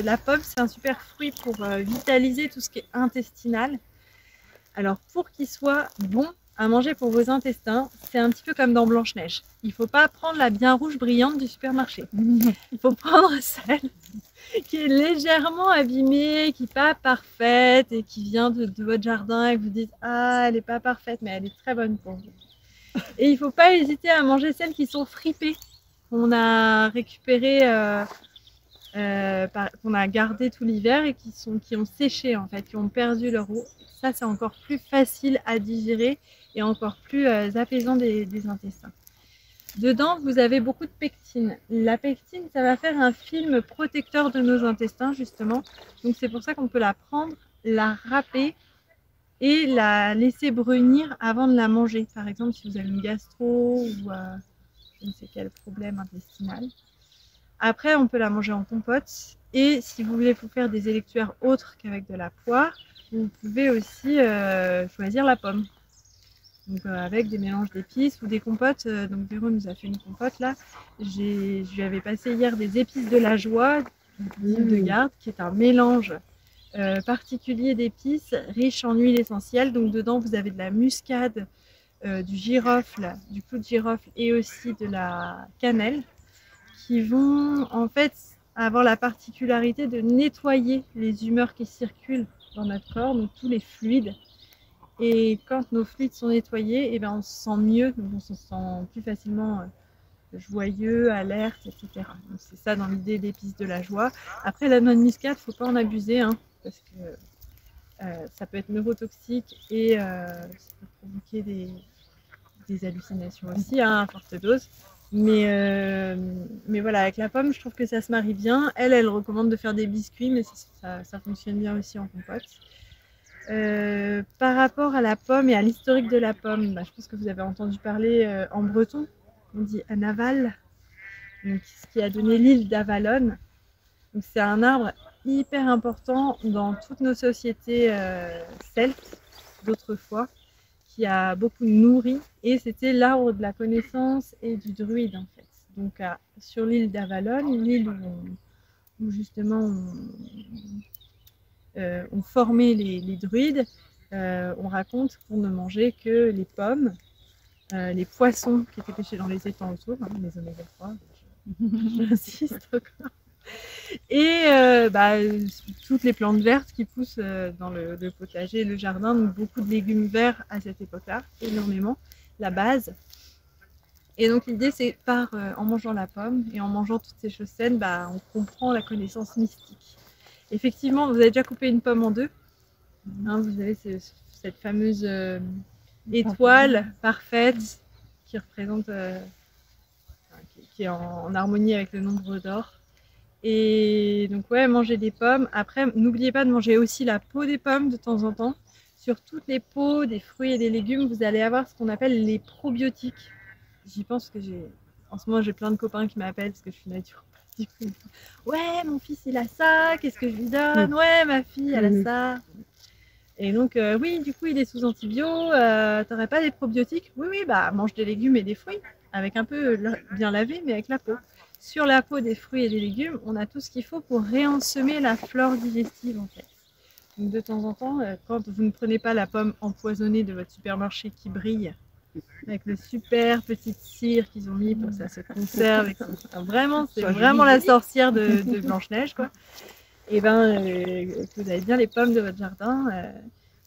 La pomme, c'est un super fruit pour vitaliser tout ce qui est intestinal. Alors pour qu'il soit bon à manger pour vos intestins, c'est un petit peu comme dans Blanche-Neige. Il ne faut pas prendre la bien rouge brillante du supermarché. Il faut prendre celle qui est légèrement abîmée, qui n'est pas parfaite et qui vient de votre jardin et que vous dites « Ah, elle n'est pas parfaite, mais elle est très bonne pour vous ». Et il ne faut pas hésiter à manger celles qui sont fripées, qu'on a récupérées, qu'on a gardé tout l'hiver et qui ont séché en fait, qui ont perdu leur eau. Ça, c'est encore plus facile à digérer et encore plus apaisant des intestins. Dedans, vous avez beaucoup de pectine. La pectine, ça va faire un film protecteur de nos intestins, justement. Donc, c'est pour ça qu'on peut la prendre, la râper et la laisser brunir avant de la manger. Par exemple, si vous avez une gastro ou je ne sais quel problème intestinal. Après, on peut la manger en compote. Et si vous voulez vous faire des électuaires autres qu'avec de la poire, vous pouvez aussi choisir la pomme. Donc avec des mélanges d'épices ou des compotes. Donc Véro nous a fait une compote là. Je lui avais passé hier des épices de la joie d'huile de garde, qui est un mélange particulier d'épices riche en huile essentielle. Donc dedans vous avez de la muscade, du girofle, du clou de girofle et aussi de la cannelle, qui vont en fait avoir la particularité de nettoyer les humeurs qui circulent dans notre corps, donc tous les fluides. Et quand nos fluides sont nettoyés, et ben on se sent mieux, donc on se sent plus facilement joyeux, alerte, etc. Donc c'est ça dans l'idée d'épices de la joie. Après, la noix de muscade, faut pas en abuser, hein, parce que ça peut être neurotoxique et ça peut provoquer des hallucinations aussi, hein, à forte dose. Mais voilà, avec la pomme, je trouve que ça se marie bien. Elle recommande de faire des biscuits, mais ça fonctionne bien aussi en compote. Par rapport à la pomme et à l'historique de la pomme, je pense que vous avez entendu parler en breton, on dit Anaval, donc ce qui a donné l'île d'Avalon. C'est un arbre hyper important dans toutes nos sociétés celtes d'autrefois, qui a beaucoup nourri, et c'était l'arbre de la connaissance et du druide en fait. Donc sur l'île d'Avalon, l'île où justement on formait les druides, on raconte qu'on ne mangeait que les pommes, les poissons qui étaient pêchés dans les étangs autour, hein, les oméga 3, j'insiste encore. Et toutes les plantes vertes qui poussent dans le potager, le jardin, donc beaucoup de légumes verts à cette époque-là, énormément, la base. Et donc l'idée c'est en mangeant la pomme et en mangeant toutes ces choses saines, on comprend la connaissance mystique. Effectivement, vous avez déjà coupé une pomme en deux, hein, vous avez cette fameuse étoile parfaite qui représente, qui est en harmonie avec le nombre d'or. Et donc ouais, manger des pommes. Après, n'oubliez pas de manger aussi la peau des pommes de temps en temps. Sur toutes les peaux des fruits et des légumes, vous allez avoir ce qu'on appelle les probiotiques. J'y pense que en ce moment j'ai plein de copains qui m'appellent parce que je suis naturopathe. Ouais, mon fils il a ça, qu'est-ce que je lui donne? Ouais, ma fille elle a ça. Et donc oui, du coup il est sous antibio, t'aurais pas des probiotiques? Oui, mange des légumes et des fruits, avec un peu bien lavé, mais avec la peau. Sur la peau des fruits et des légumes, on a tout ce qu'il faut pour réensemer la flore digestive en fait. Donc de temps en temps, quand vous ne prenez pas la pomme empoisonnée de votre supermarché qui brille, avec le super petite cire qu'ils ont mis pour que ça se conserve, vraiment, c'est vraiment la sorcière de Blanche-Neige, quoi. Et que vous avez bien les pommes de votre jardin,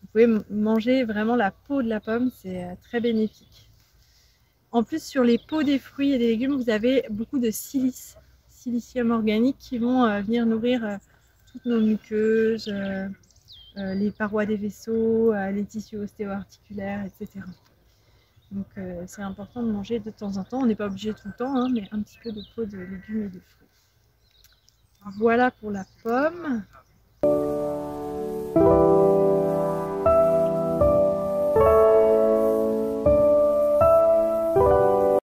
vous pouvez manger vraiment la peau de la pomme, c'est très bénéfique. En plus, sur les peaux des fruits et des légumes, vous avez beaucoup de silice, silicium organique, qui vont venir nourrir toutes nos muqueuses, les parois des vaisseaux, les tissus ostéo-articulaires, etc. Donc c'est important de manger de temps en temps. On n'est pas obligé tout le temps, hein, mais un petit peu de peau de légumes et de fruits. Voilà pour la pomme.